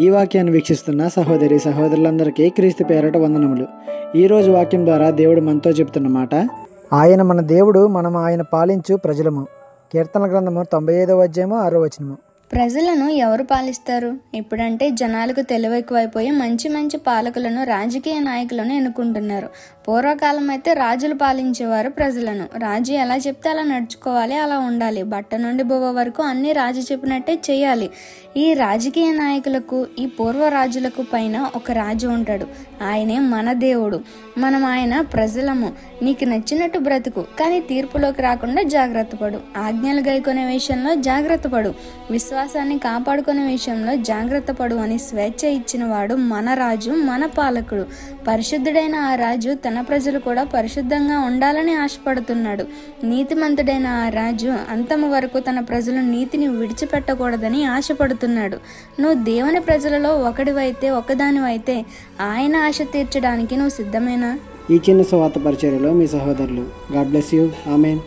ఈ వాక్యాన్ని వీక్షిస్తున్న సహోదరి సహోదరులందరికీ క్రీస్తు పేరట వందనములు. ఈరోజు వాక్యం ద్వారా దేవుడు మనతో చెప్తున్న మాట, ఆయన మన దేవుడు, మనం ఆయన పాలించు ప్రజలము. కీర్తనల గ్రంథము 95వ అధ్యాయము 6వ వచనము. ప్రజలను ఎవరు పాలిస్తారు? ఇప్పుడంటే జనాలకు తెలివి ఎక్కువైపోయి మంచి మంచి పాలకులను, రాజకీయ నాయకులను ఎన్నుకుంటున్నారు. పూర్వకాలం అయితే రాజులు పాలించేవారు ప్రజలను. రాజు ఎలా చెప్తే అలా నడుచుకోవాలి, అలా ఉండాలి. బట్ట నుండి బువ్వ వరకు అన్ని రాజు చెప్పినట్టే చేయాలి. ఈ రాజకీయ నాయకులకు, ఈ పూర్వ రాజులకు పైన ఒక రాజు ఉంటాడు. ఆయనే మన దేవుడు. మనం ఆయన ప్రజలము. నీకు నచ్చినట్టు బ్రతుకు, కానీ తీర్పులోకి రాకుండా జాగ్రత్త పడు. ఆజ్ఞలు గైకొనే విషయంలో జాగ్రత్త పడు. విశ్వాసాన్ని కాపాడుకునే విషయంలో జాగ్రత్త పడు అని స్వేచ్ఛ ఇచ్చిన వాడు మన రాజు, మన పాలకుడు. పరిశుద్ధుడైన ఆ రాజు తన ప్రజలు కూడా పరిశుద్ధంగా ఉండాలని ఆశపడుతున్నాడు. నీతిమంతుడైన ఆ రాజు అంతము వరకు తన ప్రజలు నీతిని విడిచిపెట్టకూడదని ఆశపడుతున్నాడు. నువ్వు దేవుని ప్రజలలో ఒకదానివైతే ఆయన ఆశ తీర్చడానికి నువ్వు సిద్ధమేనా? ఈ చిన్న సువార్త పరిచర్యలో మీ సహోదరులు. God bless you. ఆమేన్.